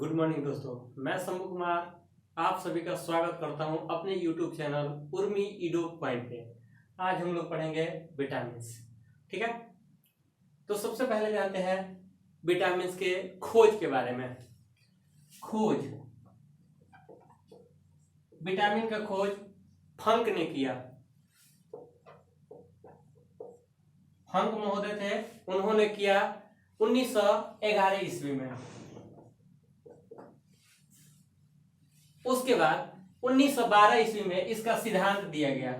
Good morning दोस्तों, मैं शंभू कुमार आप सभी का स्वागत करता हूं अपने यूट्यूब चैनल उर्मी ईडो पॉइंट पे। आज हम लोग पढ़ेंगे विटामिन्स। ठीक है, तो सबसे पहले जानते हैं विटामिन्स के खोज के बारे में। खोज, विटामिन का खोज फंक ने किया। फंक महोदय थे, उन्होंने किया 1911 ईस्वी में। उसके बाद 1912 ईस्वी में इसका सिद्धांत दिया गया।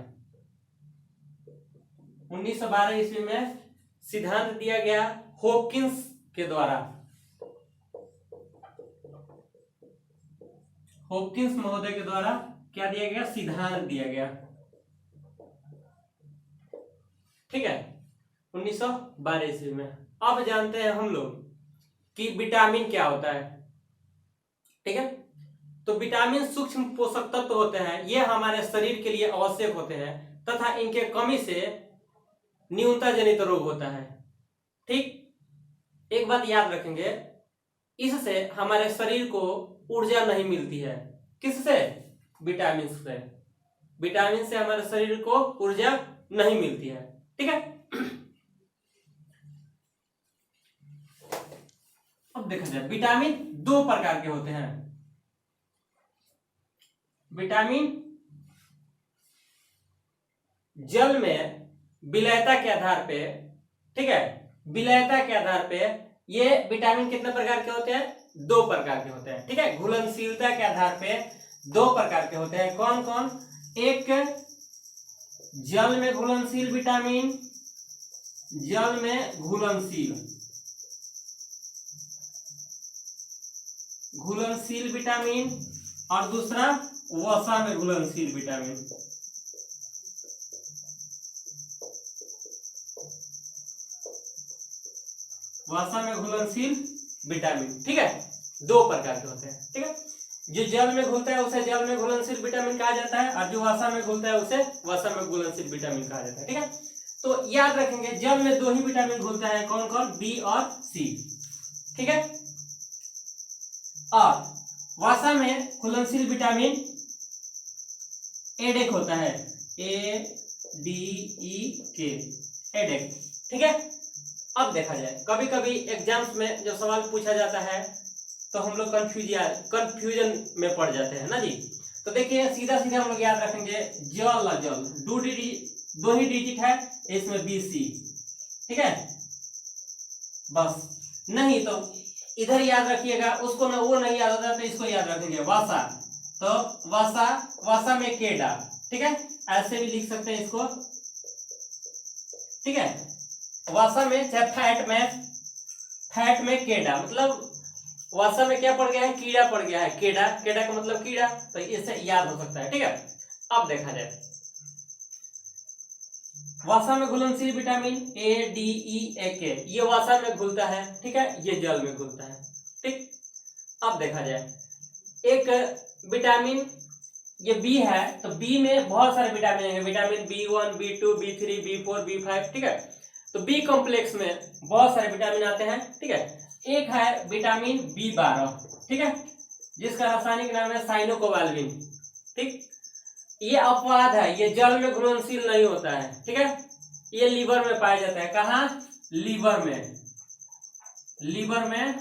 1912 ईस्वी में सिद्धांत दिया गया हॉपकिंस के द्वारा। हॉपकिंस महोदय के द्वारा क्या दिया गया? सिद्धांत दिया गया। ठीक है, 1912 ईस्वी में। अब जानते हैं हम लोग कि विटामिन क्या होता है। ठीक है, तो विटामिन सूक्ष्म पोषक तत्व होते हैं, ये हमारे शरीर के लिए आवश्यक होते हैं तथा इनके कमी से न्यूनता जनित रोग होता है। ठीक, एक बात याद रखेंगे, इससे हमारे शरीर को ऊर्जा नहीं मिलती है। किससे? विटामिन से। विटामिन से हमारे शरीर को ऊर्जा नहीं मिलती है। ठीक है, अब देखा जाए विटामिन दो प्रकार के होते हैं। विटामिन जल में विलयता के आधार पे, ठीक है, विलयता के आधार पे ये विटामिन कितने प्रकार के होते हैं? दो प्रकार के होते हैं। ठीक है, घुलनशीलता के आधार पे दो प्रकार के होते हैं। कौन कौन? एक जल में घुलनशील विटामिन, जल में घुलनशील विटामिन, और दूसरा वसा में घुलनशील विटामिन। वसा में घुलनशील विटामिन, ठीक है, दो प्रकार के होते हैं। ठीक है, जो जल में घुलता है उसे जल में घुलनशील विटामिन कहा जाता है, और जो वसा में घुलता है उसे वसा में घुलनशील विटामिन कहा जाता है। ठीक है, तो याद रखेंगे जल में दो ही विटामिन घुलता है। कौन कौन? बी और सी। ठीक है, और वसा में घुलनशील विटामिन एडेक होता है, ADEK, एडेक। ठीक है, अब देखा जाए कभी कभी एग्जाम्स में जब सवाल पूछा जाता है तो हम लोग कंफ्यूजन में पड़ जाते हैं ना जी। तो देखिए सीधा सीधा हम लोग याद रखेंगे जल दो ही डिजिट है, इसमें BC। ठीक है, बस। नहीं तो इधर याद रखिएगा, उसको ना वो नहीं याद होता तो इसको याद रखेंगे वसा। तो वसा में केडा। ठीक है, ऐसे भी लिख सकते हैं इसको। ठीक है, वसा में चाहे फैट में केडा, मतलब वसा में क्या पड़ गया है? कीड़ा पड़ गया है। केडा का मतलब कीड़ा, तो इससे याद हो सकता है। ठीक है, अब देखा जाए वसा में घुलनशील विटामिन ADEK, ये वसा में घुलता है। ठीक है, ये जल में घुलता है। ठीक, अब देखा जाए एक विटामिन ये बी है, तो बी में बहुत सारे विटामिन हैं। Vitamin B1, B2, B3, B4, B5। ठीक है, तो बी कॉम्प्लेक्स में बहुत सारे विटामिन आते हैं। ठीक है, एक है विटामिन B12, ठीक है, जिसका रासायनिक नाम है साइनोकोबाल्बिन। ठीक, ये अपवाद है, ये जल में घुलनशील नहीं होता है। ठीक है, ये लीवर में पाया जाता है। कहाँ? लीवर में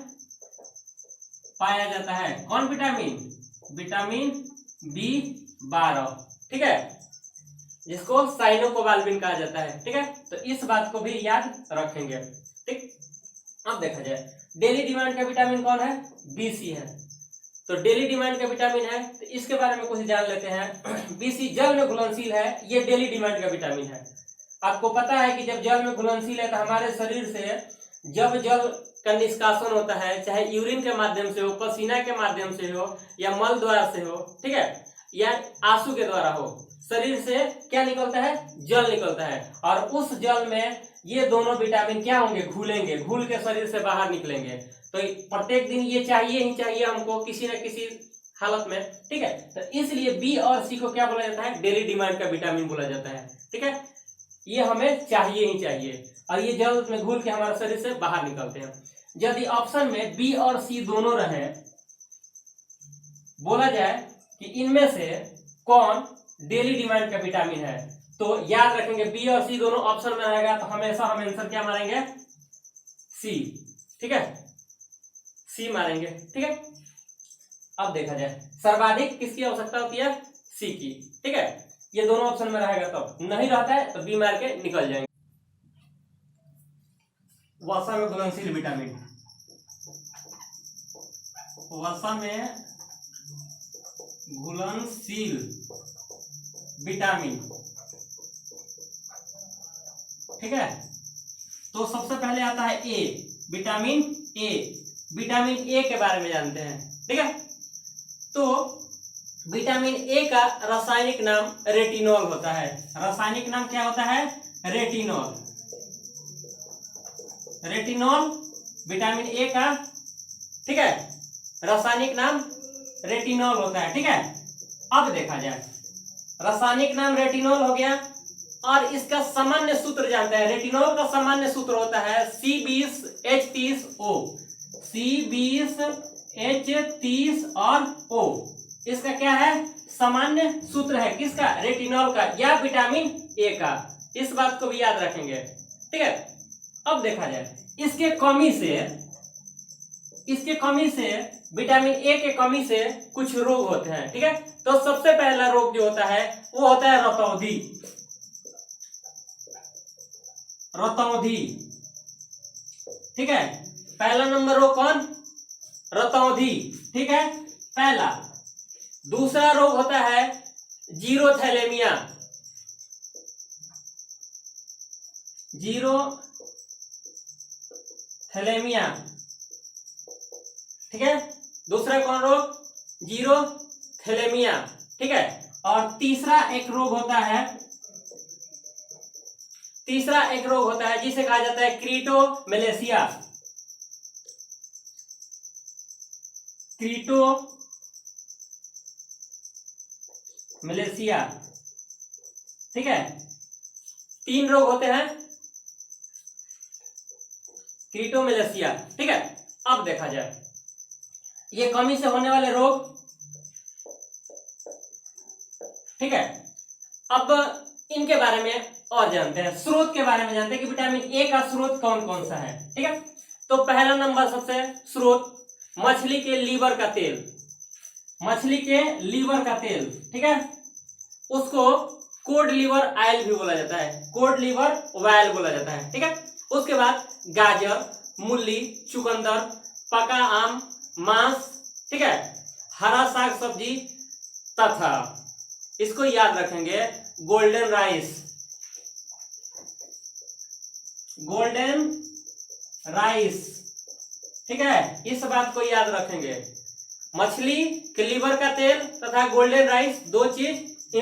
पाया जाता है। कौन विटामिन? Vitamin B12। ठीक है, जिसको साइनोकोबाल्बिन कहा जाता है। ठीक है, तो इस बात को भी याद रखेंगे। ठीक, अब देखा जाए डेली डिमांड का विटामिन कौन है? BC है। तो डेली डिमांड का विटामिन है, तो इसके बारे में कुछ जान लेते हैं। BC जल में घुलनशील है, ये डेली डिमांड का विटामिन है। आपको पता है कि जब जल में घुलनशील है तो हमारे शरीर से जब जल का निष्कासन होता है, चाहे यूरिन के माध्यम से हो, पसीना के माध्यम से हो, या मल द्वारा से हो, ठीक है, या आंसू के द्वारा हो, शरीर से क्या निकलता है? जल निकलता है। और उस जल में ये दोनों विटामिन क्या होंगे? घुलेंगे, घुल के शरीर से बाहर निकलेंगे। तो प्रत्येक दिन ये चाहिए ही चाहिए हमको किसी न किसी हालत में। ठीक है, तो इसलिए बी और सी को क्या बोला जाता है? डेली डिमांड का विटामिन बोला जाता है। ठीक है, ये हमें चाहिए ही चाहिए, और ये जल में घुल के हमारे शरीर से बाहर निकलते हैं। यदि ऑप्शन में बी और सी दोनों रहे बोला जाए कि इनमें से कौन डेली डिमांड का विटामिन है, तो याद रखेंगे बी और सी दोनों ऑप्शन में रहेगा, तो हमेशा हम आंसर क्या मारेंगे, सी। ठीक है, सी मारेंगे। ठीक है, अब देखा जाए सर्वाधिक किसकी आवश्यकता होती है, सी की। ठीक है, ये दोनों ऑप्शन में रहेगा, तो नहीं रहता है तो बी मार के निकल जाएंगे। वसा में घुलनशील विटामिन, वसा में घुलनशील विटामिन। ठीक है, तो सबसे पहले आता है ए, विटामिन ए। विटामिन ए के बारे में जानते हैं। ठीक है, तो विटामिन ए का रासायनिक नाम रेटिनॉल होता है। रासायनिक नाम क्या होता है, रेटिनॉल। रेटिनॉल विटामिन ए का, ठीक है, रासायनिक नाम रेटिनॉल होता है। ठीक है, अब देखा जाए रासायनिक नाम रेटिनॉल हो गया, और इसका सामान्य सूत्र जानते हैं। रेटिनॉल का सामान्य सूत्र होता है C20H30O। C20H30 और O, इसका क्या है, सामान्य सूत्र है। किसका, रेटिनॉल का या विटामिन ए का। इस बात को भी याद रखेंगे। ठीक है, अब देखा जाए इसके कमी से विटामिन ए के कमी से कुछ रोग होते हैं। ठीक है, तो सबसे पहला रोग जो होता है वो होता है रतौंधी। रतौंधी, ठीक है, पहला नंबर रोग कौन, रतौंधी। ठीक है, पहला। दूसरा रोग होता है जीरोथैलेमिया। जीरोथैलेमिया, ठीक है, दूसरा कौन रोग, जीरोथैलेमिया। ठीक है, और तीसरा एक रोग होता है जिसे कहा जाता है क्रीटोमेलेशिया। क्रीटोमेलेशिया, ठीक है, 3 रोग होते हैं क्रीटोमेलेशिया। ठीक है, अब देखा जाए ये कमी से होने वाले रोग। ठीक है, अब इनके बारे में और जानते हैं, स्रोत के बारे में जानते हैं कि विटामिन ए का स्रोत कौन कौन सा है। ठीक है, तो पहला नंबर सबसे स्रोत मछली के लीवर का तेल। मछली के लीवर का तेल, ठीक है, उसको कोड लीवर ऑयल भी बोला जाता है, कोड लीवर ऑयल बोला जाता है। ठीक है, उसके बाद गाजर, मूली, चुकंदर, पका आम, मांस, ठीक है, हरा साग सब्जी, तथा इसको याद रखेंगे गोल्डन राइस। गोल्डन राइस, ठीक है, इस बात को याद रखेंगे। मछली के लीवर का तेल तथा गोल्डन राइस, 2 चीज।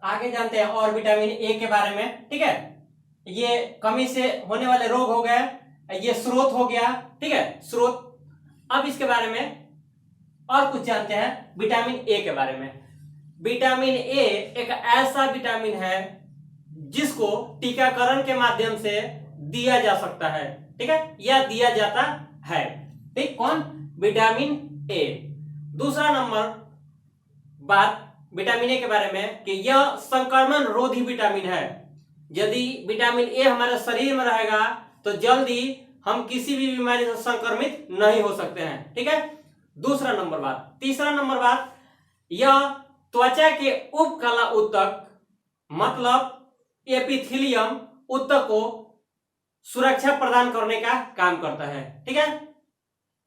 आगे जानते हैं और विटामिन ए के बारे में। ठीक है, ये कमी से होने वाले रोग हो गए, ये स्रोत हो गया। ठीक है, स्रोत। अब इसके बारे में और कुछ जानते हैं विटामिन ए के बारे में। विटामिन ए एक ऐसा विटामिन है जिसको टीकाकरण के माध्यम से दिया जा सकता है। ठीक है, या दिया जाता है। ठीक, कौन, विटामिन ए। दूसरा नंबर बात विटामिन ए के बारे में कि यह संक्रमण रोधी विटामिन है। यदि विटामिन ए हमारे शरीर में रहेगा तो जल्दी हम किसी भी बीमारी से संक्रमित नहीं हो सकते हैं। ठीक है, दूसरा नंबर बात। तीसरा नंबर बात, यह त्वचा के उपकला ऊतक मतलब एपिथेलियम ऊतक को सुरक्षा प्रदान करने का काम करता है। ठीक है,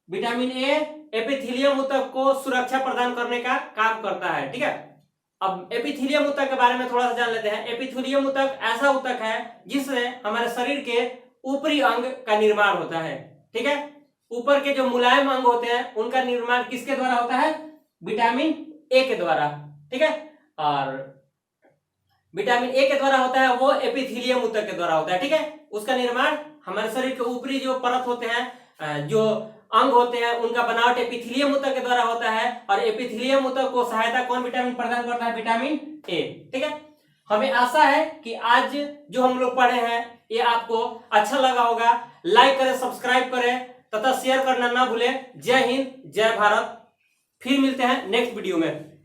विटामिन ए एपिथेलियम ऊतक को सुरक्षा प्रदान करने का काम करता है। ठीक है, अब एपिथेलियम ऊतक के बारे में थोड़ा सा जान लेते हैं। एपिथेलियम ऊतक ऐसा ऊतक है जिससे हमारे शरीर के ऊपरी अंग का निर्माण होता है। ठीक है, ऊपर के जो मुलायम अंग होते हैं उनका निर्माण किसके द्वारा होता है, विटामिन ए के द्वारा। ठीक है, और विटामिन ए के द्वारा होता है वो एपिथेलियम ऊतक के द्वारा होता है। ठीक है, उसका निर्माण हमारे शरीर के ऊपरी जो परत होते हैं, जो अंग होते हैं, उनका बनावट एपिथेलियम ऊतक के द्वारा होता है। और एपिथेलियम ऊतक को सहायता कौन विटामिन प्रदान करता है, विटामिन ए। ठीक है, हमें आशा है कि आज जो हम लोग पढ़े हैं ये आपको अच्छा लगा होगा। लाइक करें, सब्सक्राइब करें, तथा शेयर करना ना भूलें। जय हिंद, जय भारत। फिर मिलते हैं नेक्स्ट वीडियो में।